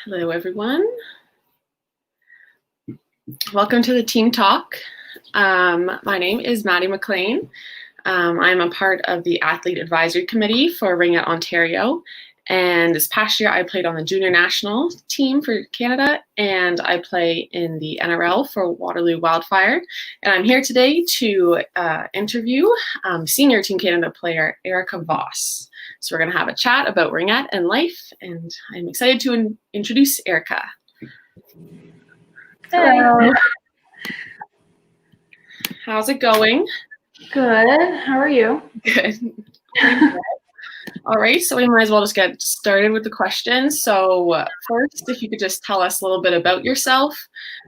Hello, everyone. Welcome to the Team Talk. My name is Maddie Maclean. I'm a part of the Athlete Advisory Committee for Ringette, Ontario. And this past year, I played on the junior national team for Canada, and I play in the NRL for Waterloo Wildfire. And I'm here today to interview senior Team Canada player Erica Voss. So we're going to have a chat about Ringette and life, and I'm excited to introduce Erica. Hello. How's it going? Good. How are you? Good. All right, so we might as well just get started with the questions. So first, if you could just tell us a little bit about yourself,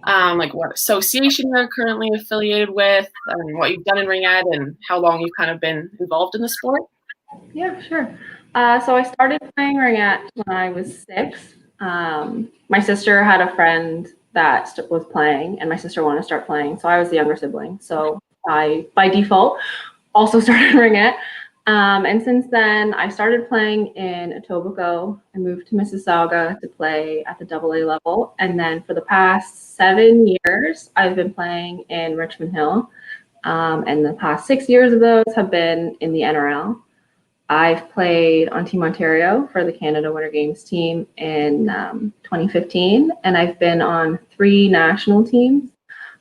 like what association you're currently affiliated with, and what you've done in Ringette, and how long you've kind of been involved in the sport. Yeah, sure. So I started playing Ringette when I was 6. My sister had a friend that was playing, and my sister wanted to start playing, so I was the younger sibling. So I, by default, also started Ringette. And since then, I started playing in Etobicoke. I moved to Mississauga to play at the AA level. And then for the past 7 years, I've been playing in Richmond Hill. And the past 6 years of those have been in the NRL. I've played on Team Ontario for the Canada Winter Games team in 2015. And I've been on 3 national teams.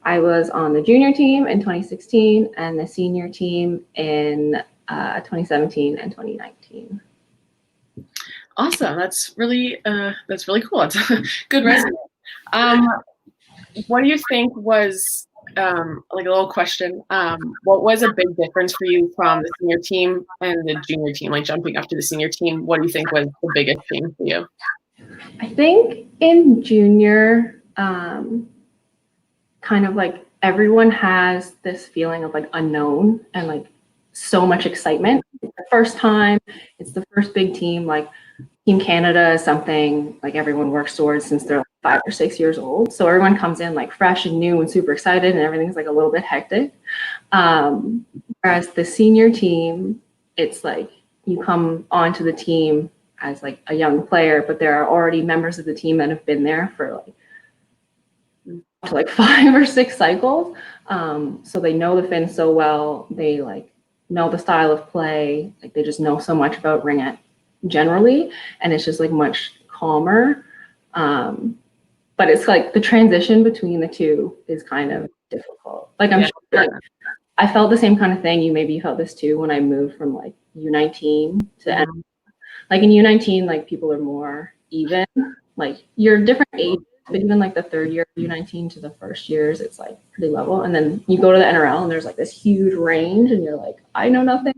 I was on the junior team in 2016 and the senior team in 2017 and 2019. Awesome. That's really cool. It's a good resume. What do you think was like a little question? What was a big difference for you from the senior team and the junior team? Like jumping up to the senior team, what do you think was the biggest thing for you? I think in junior, kind of like everyone has this feeling of like unknown and like so much excitement. It's the first time, it's the first big team. Like Team Canada is something like everyone works towards since they're like 5 or 6 years old. So everyone comes in like fresh and new and super excited, and everything's like a little bit hectic. Whereas the senior team, it's like you come onto the team as like a young player, but there are already members of the team that have been there for like 5 or 6 cycles. So they know the Finns so well. They like know the style of play, like they just know so much about Ringette generally, and it's just like much calmer. But it's like the transition between the two is kind of difficult. Like I'm sure like I felt the same kind of thing. You felt this too when I moved from like U19 to like in U19, like people are more even. Like you're different ages, but even like the third year of U19 to the first years, it's like pretty level. And then you go to the NRL and there's like this huge range and you're like, I know nothing.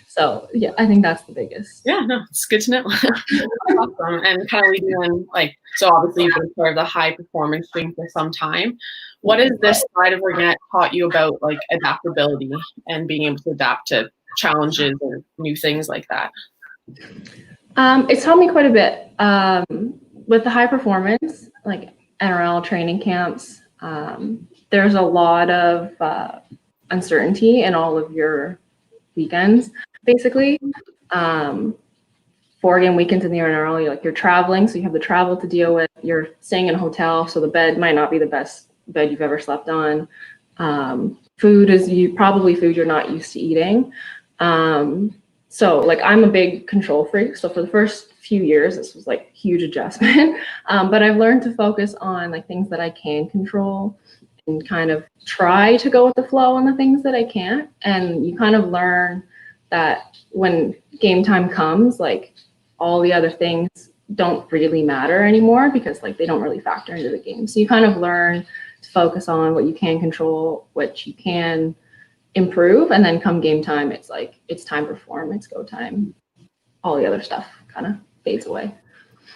So yeah, I think that's the biggest. Yeah, no, it's good to know. Awesome. And kind of leading on, like, so obviously you've been part of the high performance team for some time. What has this side of Ringette taught you about like adaptability and being able to adapt to challenges or new things like that? It's taught me quite a bit. With the high performance, like NRL training camps, there's a lot of uncertainty in all of your weekends, basically. 4-game weekends in the NRL, you're traveling, so you have the travel to deal with. You're staying in a hotel, so the bed might not be the best bed you've ever slept on. Food is food you're not used to eating. So like I'm a big control freak. So for the first few years, this was like huge adjustment. But I've learned to focus on like things that I can control and kind of try to go with the flow on the things that I can't. And you kind of learn that when game time comes, like all the other things don't really matter anymore because like they don't really factor into the game. So you kind of learn to focus on what you can control, what you can improve, and then come game time, it's like it's time to perform, it's go time. All the other stuff kind of fades away.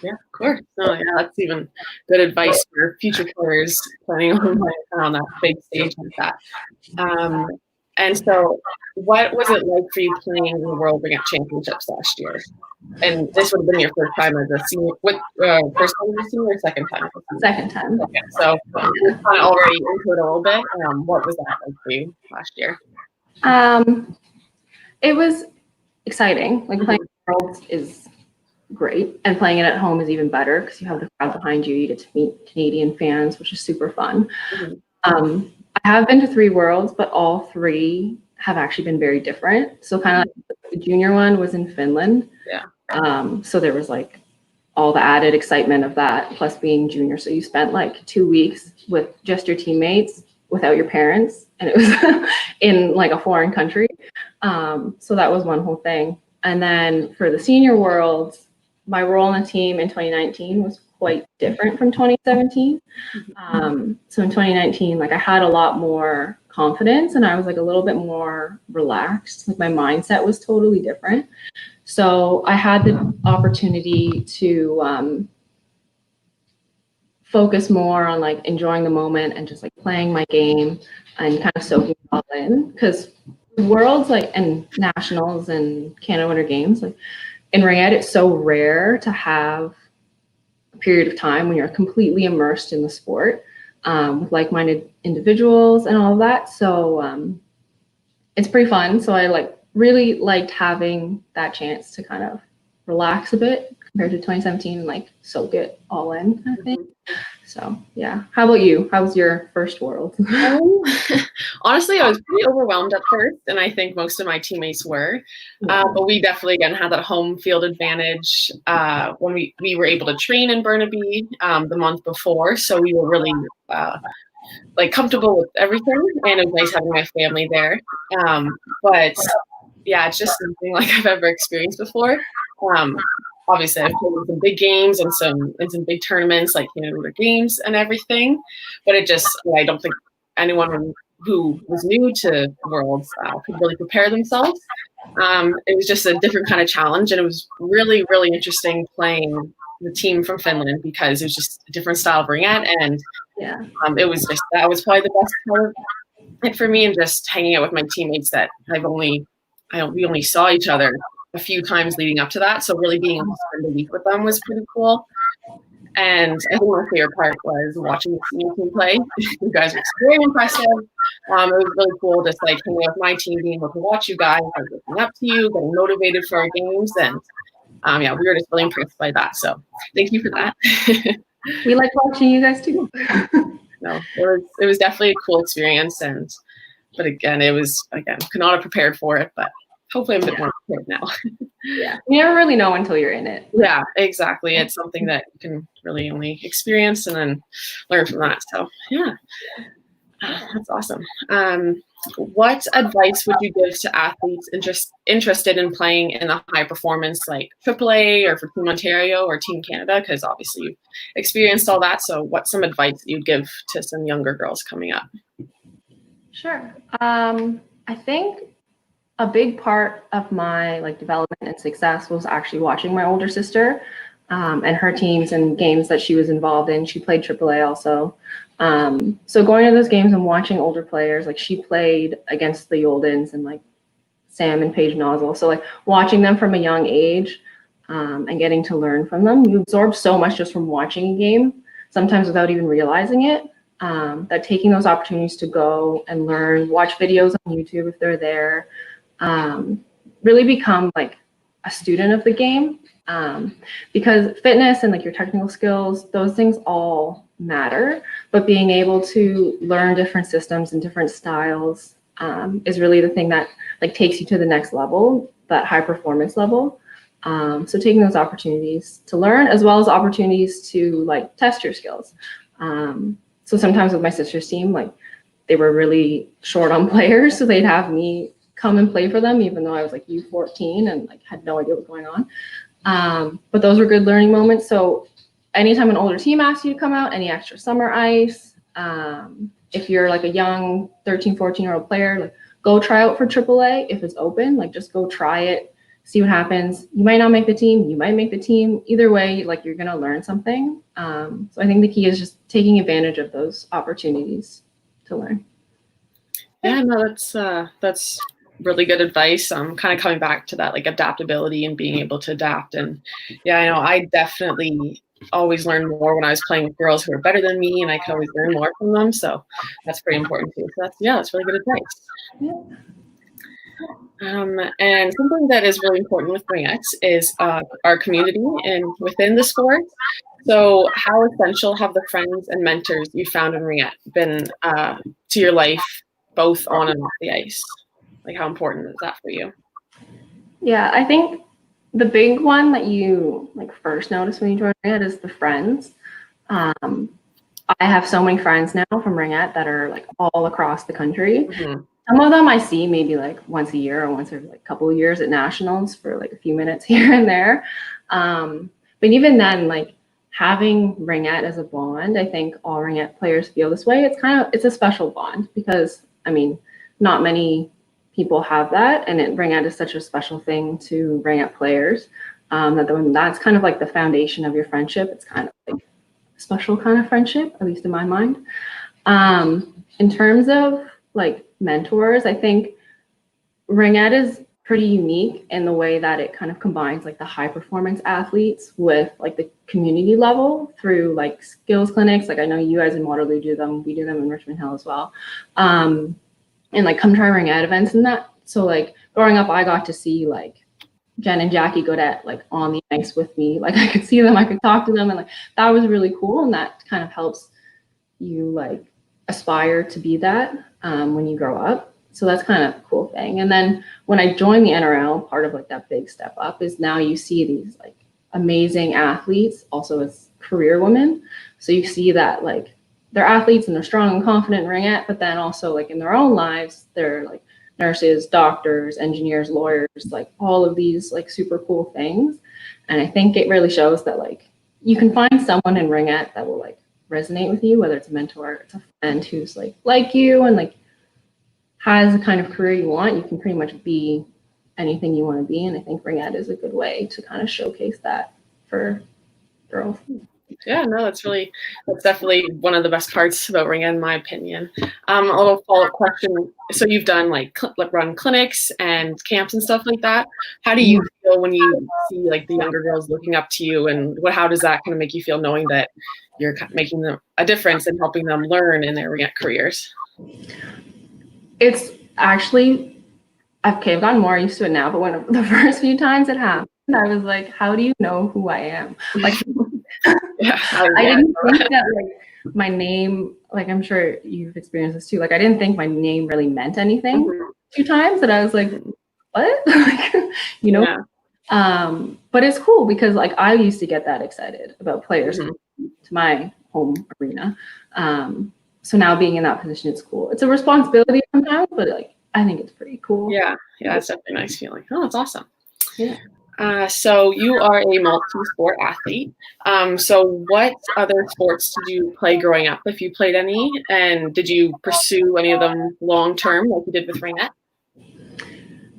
Yeah, of course. Oh, yeah, that's even good advice for future players planning on that big stage like that. And so, what was it like for you playing in the World Ringette Championships last year? And this would have been your first time as a senior. First time as a senior or second time? Second time. Okay, so you're kind of already into it a little bit. What was that like for you last year? It was exciting. Like playing Worlds is great, and playing it at home is even better because you have the crowd behind you. You get to meet Canadian fans, which is super fun. I have been to 3 Worlds, but all 3 have actually been very different. So kind of like the junior one was in Finland. So there was like all the added excitement of that, plus being junior. So you spent like 2 weeks with just your teammates without your parents, and it was in like a foreign country. So that was one whole thing. And then for the senior Worlds, my role in the team in 2019 was quite different from 2017. So in 2019, like I had a lot more confidence and I was like a little bit more relaxed. Like my mindset was totally different. So I had the opportunity to focus more on like enjoying the moment and just like playing my game and kind of soaking it all in. Because Worlds like and nationals and Canada Winter Games, like in Ringette, it's so rare to have a period of time when you're completely immersed in the sport with like-minded individuals and all of that. So it's pretty fun. So I like really liked having that chance to kind of relax a bit compared to 2017 and like soak it all in, I think. So yeah. How about you? How was your first World? Honestly, I was pretty overwhelmed at first, and I think most of my teammates were. But we definitely, again, had that home field advantage when we were able to train in Burnaby the month before. So we were really like comfortable with everything, and it was nice having my family there. But yeah, it's just something like I've ever experienced before. Obviously, I've played in some big games and some big tournaments like Canada Winter Games and everything, but it just I don't think anyone who was new to Worlds could really prepare themselves. It was just a different kind of challenge, and it was really, really interesting playing the team from Finland because it was just a different style of ringette, and it was just that was probably the best part of it for me, and just hanging out with my teammates that we only saw each other a few times leading up to that. So really being able to spend a week with them was pretty cool. And I think my favorite part was watching the senior team play. You guys were very impressive. It was really cool just like hanging out with my team, being able to watch you guys, like looking up to you, getting motivated for our games. And yeah, we were just really impressed by that. So thank you for that. We like watching you guys too. No, it was definitely a cool experience. But again, could not have prepared for it, but hopefully I'm a bit more prepared now. Yeah, you never really know until you're in it. Yeah, exactly. It's something that you can really only experience and then learn from that. So yeah, that's awesome. What advice would you give to athletes interested in playing in the high performance like AAA or for Team Ontario or Team Canada? Because obviously you've experienced all that. So what's some advice that you'd give to some younger girls coming up? Sure. I think a big part of my like development and success was actually watching my older sister and her teams and games that she was involved in. She played AAA also. So going to those games and watching older players, like she played against the Yoldens and like Sam and Paige Nozzle. So like watching them from a young age and getting to learn from them, you absorb so much just from watching a game, sometimes without even realizing it. That taking those opportunities to go and learn, watch videos on YouTube if they're there, really become like a student of the game, because fitness and like your technical skills, those things all matter, but being able to learn different systems and different styles is really the thing that like takes you to the next level, that high performance level. So taking those opportunities to learn as well as opportunities to like test your skills. So sometimes with my sister's team, like they were really short on players, so they'd have me come and play for them, even though I was like U14 and like had no idea what was going on. But those were good learning moments. So anytime an older team asks you to come out, any extra summer ice, if you're like a young 13, 14-year-old player, like go try out for AAA if it's open, like just go try it, see what happens. You might not make the team, you might make the team. Either way, like you're gonna learn something. So I think the key is just taking advantage of those opportunities to learn. Yeah, no, that's really good advice. Kind of coming back to that like adaptability and being able to adapt. And yeah, I know I definitely always learned more when I was playing with girls who were better than me, and I could always learn more from them. So that's pretty important too. So that's really good advice. Yeah. And something that is really important with Ringette is our community and within the sport. So how essential have the friends and mentors you found in Ringette been to your life, both on and off the ice? Like, how important is that for you? Yeah, I think the big one that you like first notice when you join Ringette is the friends. I have so many friends now from Ringette that are like all across the country. Mm-hmm. Some of them I see maybe like once a year or once every like couple of years at nationals for like a few minutes here and there. But even then, like having Ringette as a bond, I think all Ringette players feel this way. It's a special bond because I mean, not many people have that, and Ringette is such a special thing to Ringette players. That's kind of like the foundation of your friendship. It's kind of like a special kind of friendship, at least in my mind. In terms of like mentors, I think Ringette is pretty unique in the way that it kind of combines like the high performance athletes with like the community level through like skills clinics. Like I know you guys in Waterloo do them. We do them in Richmond Hill as well. And like come try Ringette events and that. So like growing up, I got to see like Jen and Jackie Godette like on the ice with me. Like I could see them, I could talk to them, and like that was really cool. And that kind of helps you like aspire to be that when you grow up. So that's kind of a cool thing. And then when I joined the NRL, part of like that big step up is now you see these like amazing athletes also as career women. So you see that like they're athletes and they're strong and confident in Ringette, but then also like in their own lives, they're like nurses, doctors, engineers, lawyers, like all of these like super cool things. And I think it really shows that like you can find someone in Ringette that will like resonate with you, whether it's a mentor, it's a friend who's like you and like has the kind of career you want. You can pretty much be anything you want to be. And I think Ringette is a good way to kind of showcase that for girls. Yeah, no, that's definitely one of the best parts about Ringette, in my opinion. A little follow-up question. So you've done like run clinics and camps and stuff like that. How do you feel when you see like the younger girls looking up to you, and how does that kind of make you feel knowing that you're making them a difference and helping them learn in their Ringette careers? It's actually, I've gotten more used to it now, but when the first few times it happened, I was like, how do you know who I am? Like, yeah, I didn't think that like my name, like I'm sure you've experienced this too. Like I didn't think my name really meant anything two times, and I was like, what? Like, you know? Yeah. But it's cool because like I used to get that excited about players to my home arena. So now being in that position, it's cool. It's a responsibility sometimes, but like I think it's pretty cool. Yeah, it's definitely a nice feeling. Oh, that's awesome. Yeah. So you are a multi-sport athlete. So what other sports did you play growing up, if you played any? And did you pursue any of them long-term like you did with Ringette?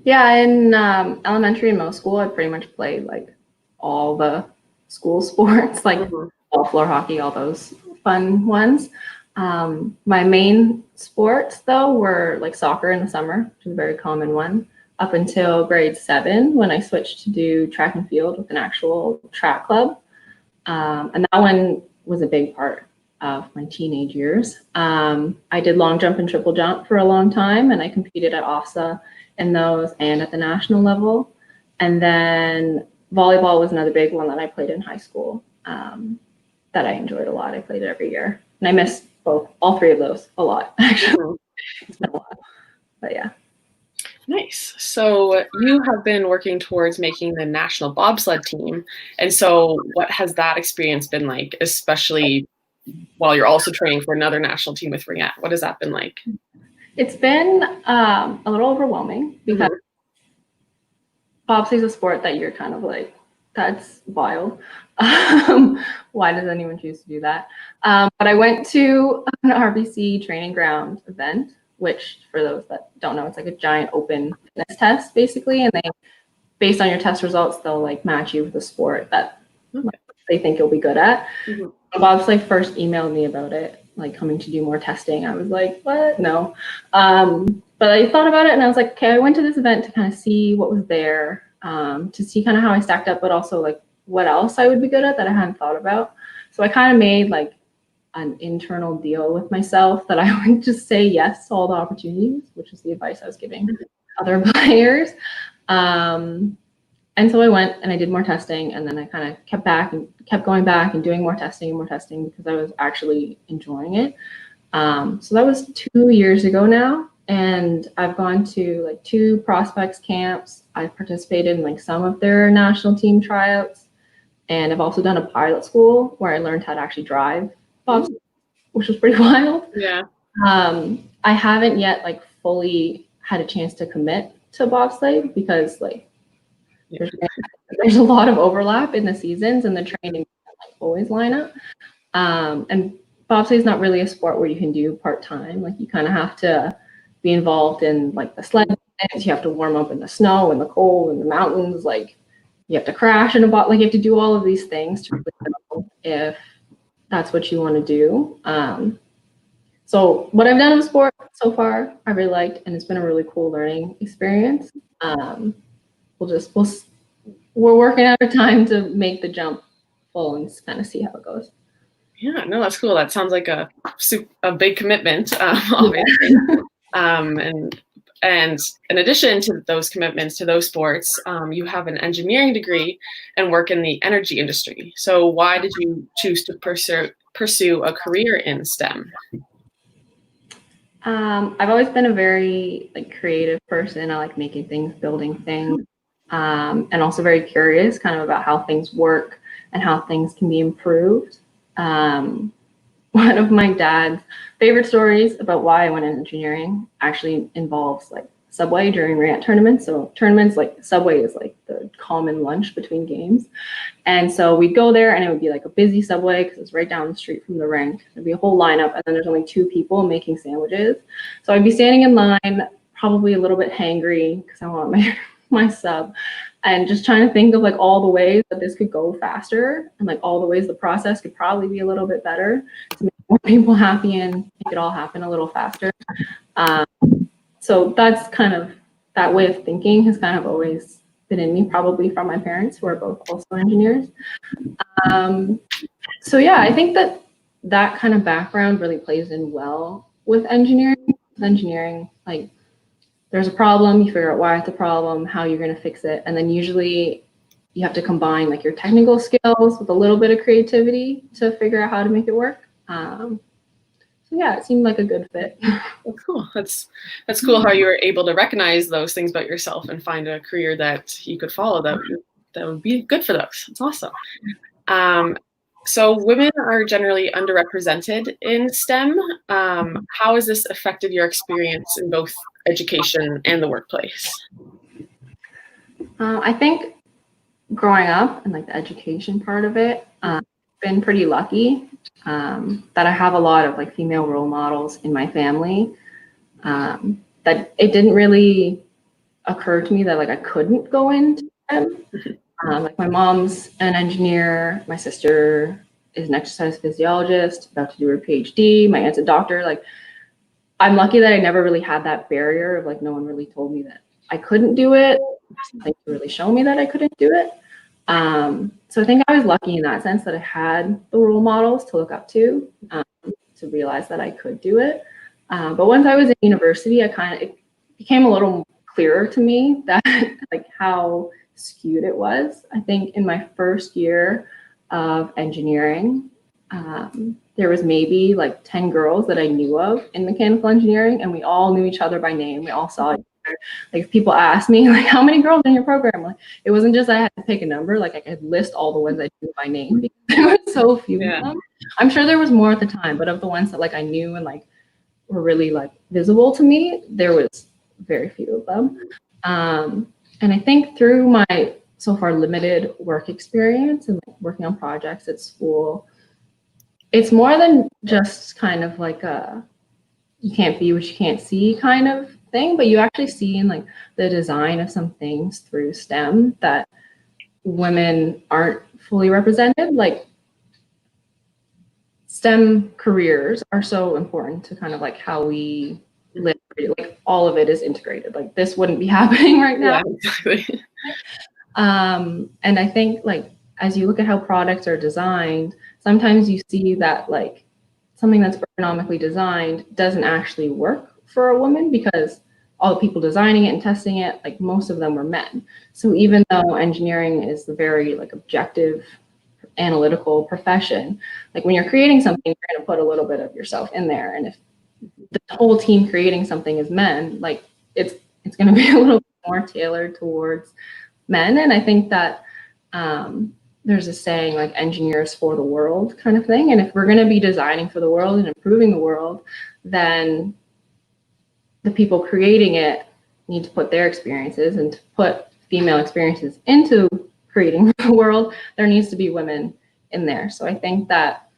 Yeah, in elementary and middle school, I pretty much played like all the school sports, like ball, floor hockey, all those fun ones. My main sports, though, were like soccer in the summer, which is a very common one, up until grade 7 when I switched to do track and field with an actual track club. And that one was a big part of my teenage years. I did long jump and triple jump for a long time, and I competed at OFSA in those and at the national level. And then volleyball was another big one that I played in high school that I enjoyed a lot. I played it every year, and I missed all three of those a lot, actually. It's been a lot, but yeah. Nice. So you have been working towards making the national bobsled team. And so what has that experience been like, especially while you're also training for another national team with Ringette? What has that been like? It's been a little overwhelming because bobsleigh is a sport that you're kind of like, that's wild. Why does anyone choose to do that? But I went to an RBC training ground event, which for those that don't know, it's like a giant open fitness test basically. And based on your test results, they'll like match you with a sport that they think you'll be good at. Bobsleigh first emailed me about it, like coming to do more testing. I was like, what? No. But I thought about it and I was like, okay, I went to this event to kind of see what was there, to see kind of how I stacked up, but also like what else I would be good at that I hadn't thought about. So I kind of made like an internal deal with myself that I would just say yes to all the opportunities, which is the advice I was giving. other players. And so I went and I did more testing, and then I kind of kept going back and doing more testing because I was actually enjoying it. So that was 2 years ago now, and I've gone to like 2 prospects camps. I've participated in like some of their national team tryouts, and I've also done a pilot school where I learned how to actually drive bobsled, which was pretty wild. Yeah. I haven't yet like fully had a chance to commit to bobsleigh because like there's a lot of overlap in the seasons, and the training doesn't like always line up. And bobsleigh is not really a sport where you can do part-time. Like you kind of have to be involved in like the sled. You have to warm up in the snow and the cold and the mountains. Like you have to crash in a bot. Like you have to do all of these things to really know if that's what you want to do. So what I've done in the sport so far, I really liked, and it's been a really cool learning experience. We're working out of time to make the jump full and kind of see how it goes. Yeah, no, that's cool. That sounds like a big commitment, obviously. And in addition to those commitments to those sports, you have an engineering degree and work in the energy industry. So why did you choose to pursue a career in STEM? I've always been a very like creative person. I like making things, building things, and also very curious kind of about how things work and how things can be improved. One of my dad's favorite stories about why I went into engineering actually involves like Subway during Ringette tournaments. So tournaments, like Subway is like the common lunch between games. And so we'd go there and it would be like a busy Subway because it's right down the street from the rink. There'd be a whole lineup, and then there's only 2 people making sandwiches. So I'd be standing in line, probably a little bit hangry because I want my sub, and just trying to think of like all the ways that this could go faster, and like all the ways the process could probably be a little bit better to make more people happy and make it all happen a little faster. So that's kind of, that way of thinking has kind of always been in me, probably from my parents who are both also engineers. So yeah, I think that kind of background really plays in well with engineering. Engineering, like there's a problem, you figure out why it's a problem, how you're going to fix it, and then usually you have to combine like your technical skills with a little bit of creativity to figure out how to make it work. So yeah, it seemed like a good fit. That's cool. That's cool how you were able to recognize those things about yourself and find a career that you could follow that would be good for those. It's awesome. So women are generally underrepresented in STEM. How has this affected your experience in both education and the workplace? I think growing up and like the education part of it, been pretty lucky that I have a lot of like female role models in my family. That it didn't really occur to me that like I couldn't go into STEM. Like my mom's an engineer, my sister is an exercise physiologist, about to do her PhD, my aunt's a doctor. Like I'm lucky that I never really had that barrier of like no one really told me that I couldn't do it, something to really show me that I couldn't do it. So I think I was lucky in that sense that I had the role models to look up to realize that I could do it. But once I was in university, it became a little clearer to me that like how skewed it was. I think in my first year of engineering, there was maybe like 10 girls that I knew of in mechanical engineering, and we all knew each other by name. We all saw each other. Like if people asked me like, how many girls in your program? Like it wasn't just I had to pick a number, like I could list all the ones I knew by name because there were so few of them. I'm sure there was more at the time, but of the ones that like I knew and like were really like visible to me, there was very few of them. And I think through my so far limited work experience and like working on projects at school, it's more than just kind of like a you can't be what you can't see kind of thing, but you actually see in like the design of some things through STEM that women aren't fully represented. Like STEM careers are so important to kind of like how we live. Like all of it is integrated. Like this wouldn't be happening right now. Yeah, exactly. And I think like as you look at how products are designed, sometimes you see that like something that's ergonomically designed doesn't actually work for a woman because all the people designing it and testing it, like most of them were men. So even though engineering is the very like objective, analytical profession, like when you're creating something, you're going to put a little bit of yourself in there. And if the whole team creating something is men, like it's going to be a little bit more tailored towards men. And I think that there's a saying like engineers for the world kind of thing. And if we're going to be designing for the world and improving the world, then the people creating it need to put their experiences, and to put female experiences into creating the world, there needs to be women in there. So I think that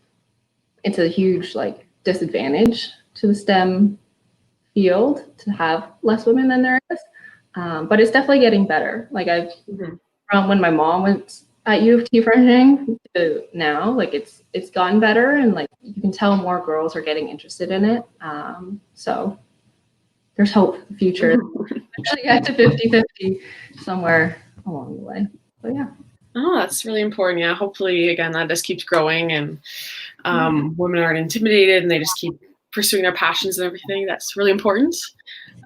it's a huge like disadvantage to the STEM field to have less women than there is. But it's definitely getting better. Like from when my mom went at U of T for engineering to now, like it's gotten better, and like you can tell more girls are getting interested in it. So there's hope for the future. Actually get to 50-50 somewhere along the way. But yeah. Oh, that's really important. Yeah, hopefully, again, that just keeps growing, and women aren't intimidated and they just keep pursuing their passions and everything. That's really important.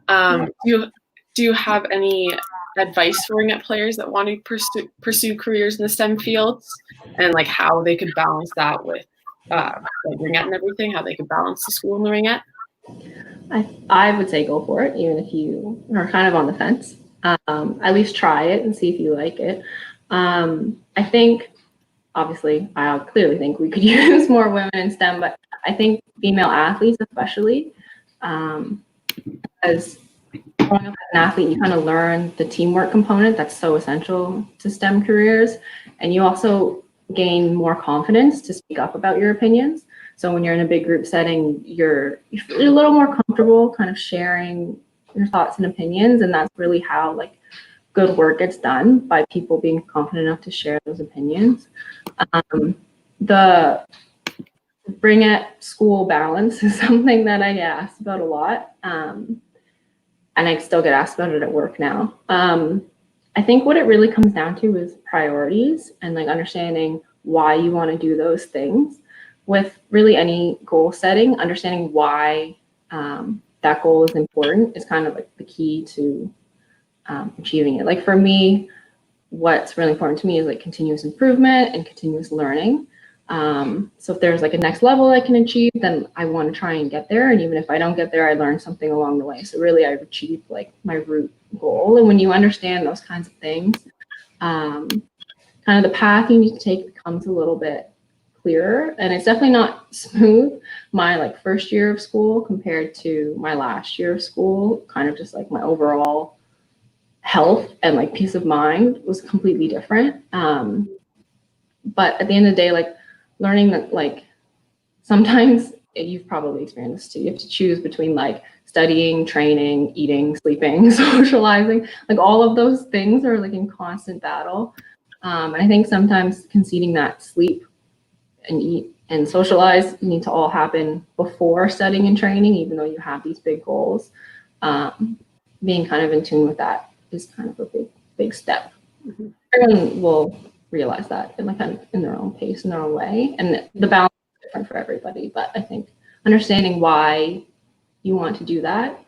Do you have any advice for Ringette players that want to pursue careers in the STEM fields, and like how they could balance that with like Ringette and everything, how they could balance the school and the Ringette? I would say go for it, even if you are kind of on the fence. At least try it and see if you like it. I think, obviously, I clearly think we could use more women in STEM, but I think female athletes especially, as growing up as an athlete, you kind of learn the teamwork component that's so essential to STEM careers. And you also gain more confidence to speak up about your opinions. So when you're in a big group setting, you're a little more comfortable kind of sharing your thoughts and opinions. And that's really how like good work gets done, by people being confident enough to share those opinions. The Ringette school balance is something that I get asked about a lot. And I still get asked about it at work now. I think what it really comes down to is priorities, and like understanding why you want to do those things. With really any goal setting, understanding why that goal is important is kind of like the key to achieving it. Like for me, what's really important to me is like continuous improvement and continuous learning. So if there's like a next level I can achieve, then I want to try and get there. And even if I don't get there, I learn something along the way. So really I've achieved like my root goal. And when you understand those kinds of things, kind of the path you need to take becomes a little bit clearer. And it's definitely not smooth. My like first year of school compared to my last year of school, kind of just like my overall health and like peace of mind was completely different. But at the end of the day, like learning that like sometimes, you've probably experienced this too, you have to choose between like studying, training, eating, sleeping, socializing, like all of those things are like in constant battle. And I think sometimes conceding that sleep and eat and socialize need to all happen before studying and training, even though you have these big goals. Being kind of in tune with that is kind of a big step. Everyone will realize that in like kind of in their own pace, in their own way, and the balance is different for everybody. But I think understanding why you want to do that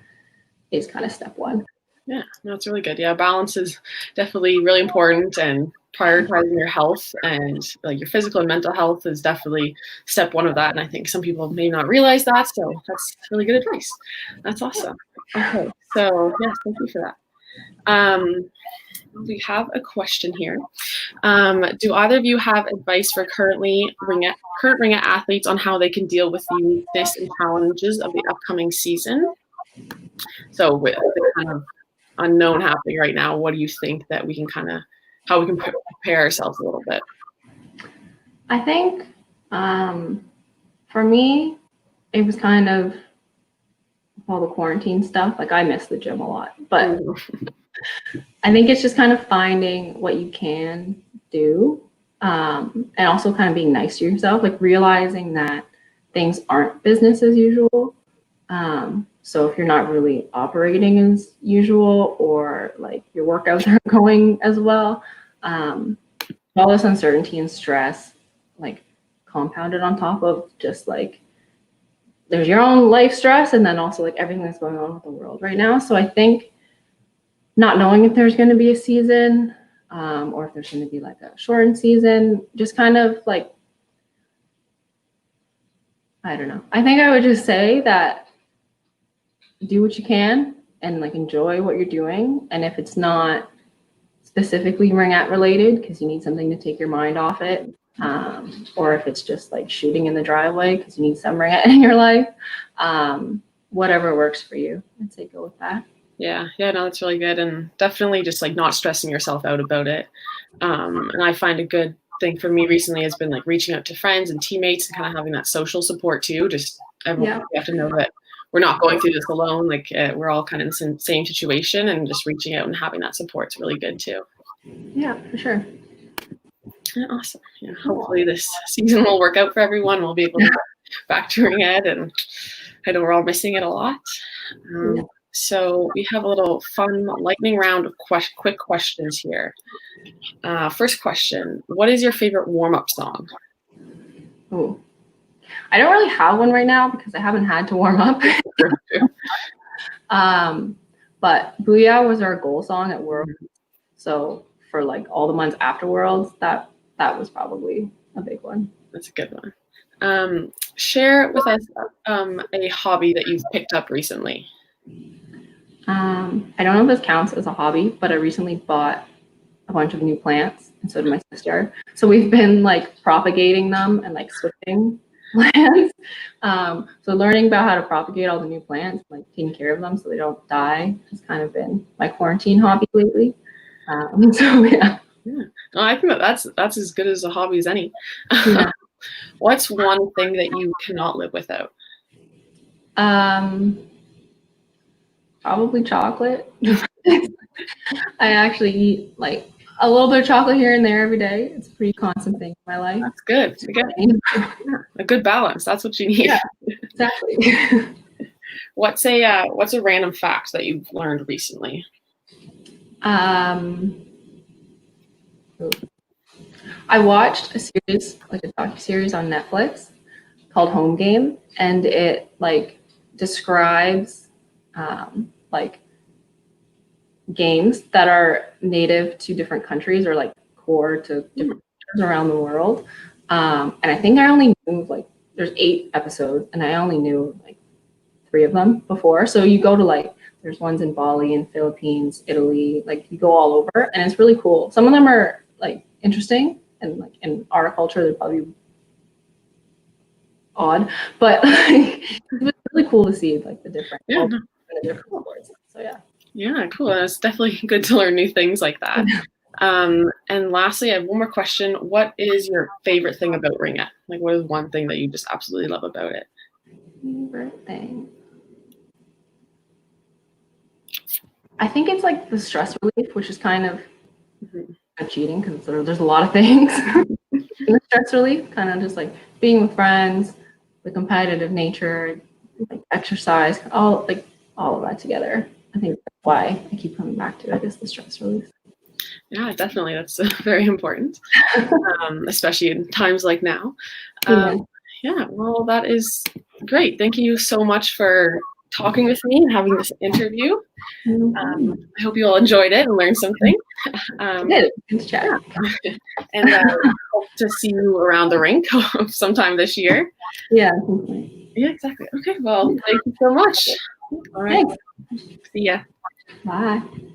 is kind of step one. Yeah, no, it's really good. Yeah, balance is definitely really important, and prioritizing your health and like your physical and mental health is definitely step one of that. And I think some people may not realize that, so that's really good advice. That's awesome. Okay, so yes, thank you for that. We have a question here. Do either of you have advice for current Ringette athletes on how they can deal with the uniqueness and challenges of the upcoming season? So with the kind of unknown happening right now, what do you think that we can how we can prepare ourselves a little bit? I think for me, it was kind of all the quarantine stuff. Like I miss the gym a lot, but I think it's just kind of finding what you can do, and also kind of being nice to yourself, like realizing that things aren't business as usual. So if you're not really operating as usual, or like your workouts aren't going as well, all this uncertainty and stress, like compounded on top of just like there's your own life stress, and then also like everything that's going on with the world right now. So I think not knowing if there's going to be a season, or if there's going to be like a shortened season, just kind of like, I don't know. I think I would just say that do what you can and like enjoy what you're doing. And if it's not specifically Ringette related, because you need something to take your mind off it, or if it's just like shooting in the driveway because you need some Ringette in your life, whatever works for you, I'd say go with that. Yeah, no, that's really good. And definitely just like not stressing yourself out about it. And I find a good thing for me recently has been like reaching out to friends and teammates and kind of having that social support too. Just everyone, we have to know that we're not going through this alone. Like we're all kind of in the same situation, and just reaching out and having that support is really good too. Yeah, for sure. Yeah, awesome. Yeah, hopefully this season will work out for everyone. We'll be able to get back to Ringette, and I know we're all missing it a lot. So we have a little fun lightning round of quick questions here. First question, what is your favorite warm-up song? Oh, I don't really have one right now because I haven't had to warm up. But Booyah was our goal song at Worlds. So for like all the months after Worlds, that was probably a big one. That's a good one. Share with us a hobby that you've picked up recently. I don't know if this counts as a hobby, but I recently bought a bunch of new plants, and so did my sister. So we've been like propagating them and like switching plants. So learning about how to propagate all the new plants, like taking care of them so they don't die, has kind of been my quarantine hobby lately. So yeah. No, I think that's as good as a hobby as any. Yeah. What's one thing that you cannot live without? Probably chocolate. I actually eat like a little bit of chocolate here and there every day. It's a pretty constant thing in my life. That's good. A good balance. That's what you need. Yeah, exactly. What's a random fact that you've learned recently? I watched a series, like a docuseries on Netflix called Home Game, and it like describes like games that are native to different countries or like core to different countries around the world. And I think I only knew like there's 8 episodes, and I only knew like 3 of them before. So you go to like there's ones in Bali and Philippines, Italy, like you go all over, and it's really cool. Some of them are like interesting, and like in our culture they're probably odd, but like it's really cool to see like the different different boards. So yeah, cool. It's definitely good to learn new things like that. And lastly, I have one more question. What is your favorite thing about Ringette? Like, what is one thing that you just absolutely love about it? Favorite thing, I think it's like the stress relief, which is kind of cheating because there's a lot of things. The stress relief, kind of just like being with friends, the competitive nature, like exercise, all of that together. I think that's why I keep coming back to it, is the stress relief. Yeah, definitely. That's very important, especially in times like now. Yeah, well, that is great. Thank you so much for talking with me and having this interview. I hope you all enjoyed it and learned something. Good to chat. And hope to see you around the rink sometime this year. Yeah. Yeah, exactly. Okay, well, thank you so much. All right. Thanks. See ya. Bye.